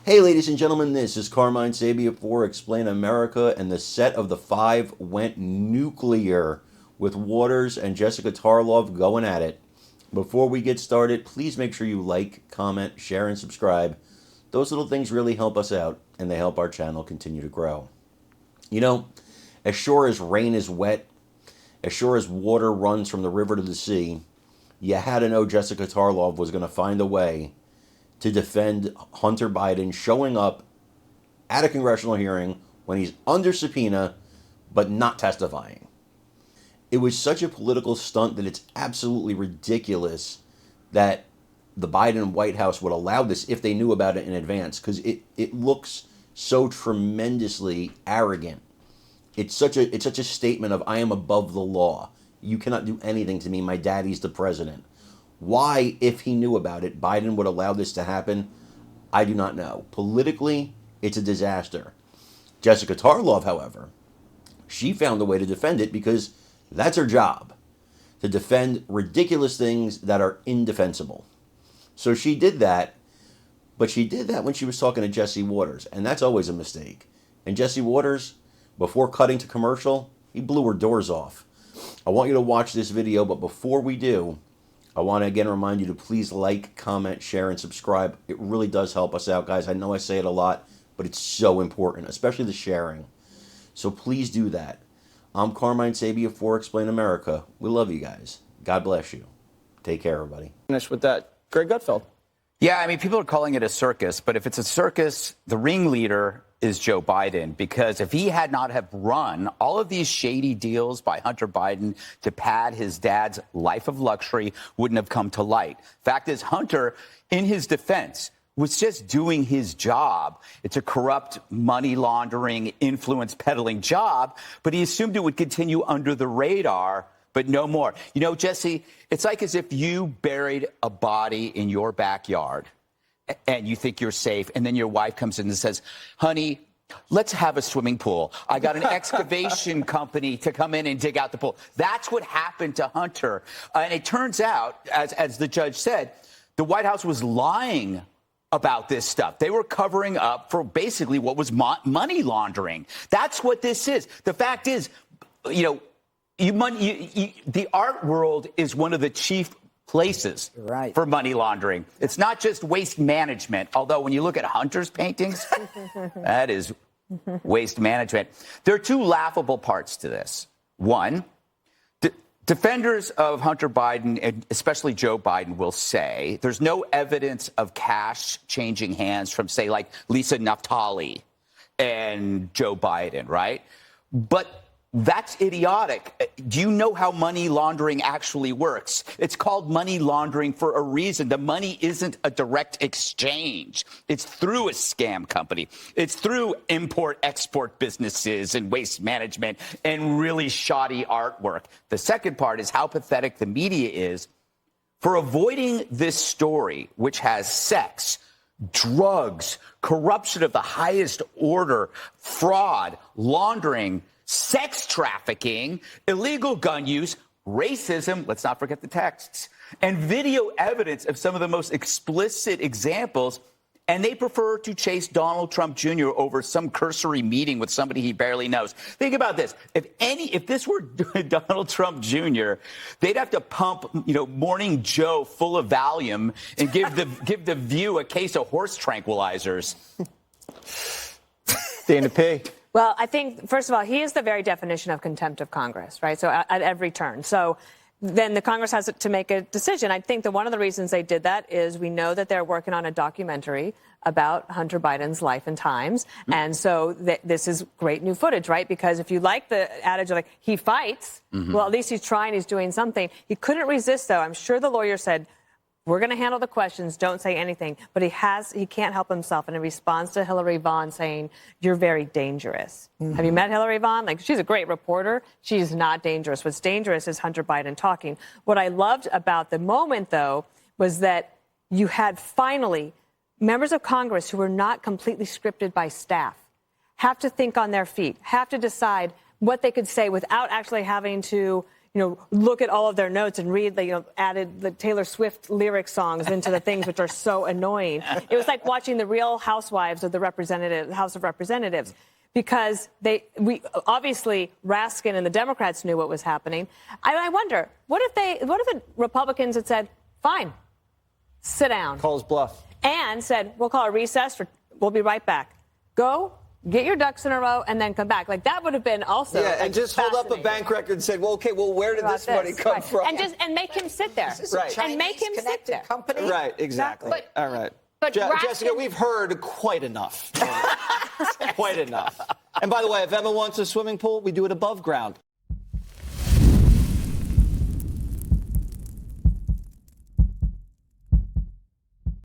Hey, ladies and gentlemen, this is Carmine Sabia for Explain America, and the set of the five went nuclear with Waters and Jessica Tarlov going at it. Before we get started, please make sure you like, comment, share, and subscribe. Those little things really help us out, and they help our channel continue to grow. You know, as sure as rain is wet, as sure as water runs from the river to the sea, you had to know Jessica Tarlov was going to find a way to defend Hunter Biden showing up at a congressional hearing when he's under subpoena but not testifying. It was such a political stunt that it's absolutely ridiculous that the Biden White House would allow this if they knew about it in advance, because it looks so tremendously arrogant. It's such a statement of, I am above the law. You cannot do anything to me. My daddy's the president. Why, if he knew about it, Biden would allow this to happen, I do not know. Politically, it's a disaster. Jessica Tarlov, however, she found a way to defend it because that's her job, to defend ridiculous things that are indefensible. So she did that, but she did that when she was talking to Jesse Waters, and that's always a mistake. And Jesse Waters, before cutting to commercial, he blew her doors off. I want you to watch this video, but before we do, I want to again remind you to please like, comment, share, and subscribe. It really does help us out, guys. I know I say it a lot, but it's so important, especially the sharing. So please do that. I'm Carmine Sabia for Explain America. We love you guys. God bless you. Take care, everybody. Finish with that. Greg Gutfeld. Yeah, I mean, people are calling it a circus, but if it's a circus, the ringleader is Joe Biden, because if he had not have run all of these shady deals by Hunter Biden to pad his dad's life of luxury wouldn't have come to light. Fact is, Hunter, in his defense, was just doing his job. It's a corrupt money laundering, influence peddling job, but he assumed it would continue under the radar, but no more. You know, Jesse, it's like as if you buried a body in your backyard and you think you're safe, and then your wife comes in and says, honey, let's have a swimming pool. I got an excavation company to come in and dig out the pool. That's what happened to Hunter. And it turns out, as the judge said, the White House was lying about this stuff. They were covering up for basically what was money laundering. That's what this is. The fact is, you know, the art world is one of the chief places for money laundering. It's not just waste management, although when you look at Hunter's paintings, that is waste management. There are two laughable parts to this. One, defenders of Hunter Biden, and especially Joe Biden, will say there's no evidence of cash changing hands from, say, like Lisa Naftali and Joe Biden, right? But that's idiotic. Do you know how money laundering actually works? It's called money laundering for a reason. The money isn't a direct exchange. It's through a scam company. It's through import-export businesses and waste management and really shoddy artwork. The second part is how pathetic the media is for avoiding this story, which has sex, drugs, corruption of the highest order, fraud, laundering, sex trafficking, illegal gun use, racism, let's not forget the texts, and video evidence of some of the most explicit examples. And they prefer to chase Donald Trump Jr. over some cursory meeting with somebody he barely knows. Think about this. If this were Donald Trump Jr., they'd have to pump, Morning Joe full of Valium and give the View a case of horse tranquilizers. Dana P. Well, I think, first of all, he is the very definition of contempt of Congress, right? So at every turn. So then the Congress has to make a decision. I think that one of the reasons they did that is we know that they're working on a documentary about Hunter Biden's life and times. Mm-hmm. And so this is great new footage, right? Because if you like the adage of, like, he fights, well, at least he's trying, he's doing something. He couldn't resist, though. I'm sure the lawyer said, we're going to handle the questions. Don't say anything. But he can't help himself. And in response to Hillary Vaughn saying, you're very dangerous. Mm-hmm. Have you met Hillary Vaughn? Like, she's a great reporter. She's not dangerous. What's dangerous is Hunter Biden talking. What I loved about the moment, though, was that you had finally members of Congress who were not completely scripted by staff have to think on their feet, have to decide what they could say without actually having to, look at all of their notes and read added the Taylor Swift lyric songs into the things which are so annoying. It was like watching the Real Housewives of the House of Representatives, because we obviously Raskin and the Democrats knew what was happening. I wonder, what if the Republicans had said, fine, sit down. Calls bluff. And said, we'll call a recess, we'll be right back. Go, get your ducks in a row, and then come back. Like, that would have been also and just hold up a bank record and say, well, where did this money come from? And make him sit there. Right. And make him sit there. Company? Right, exactly. But, all right. But Jessica, we've heard quite enough. Quite enough. And by the way, if Emma wants a swimming pool, we do it above ground.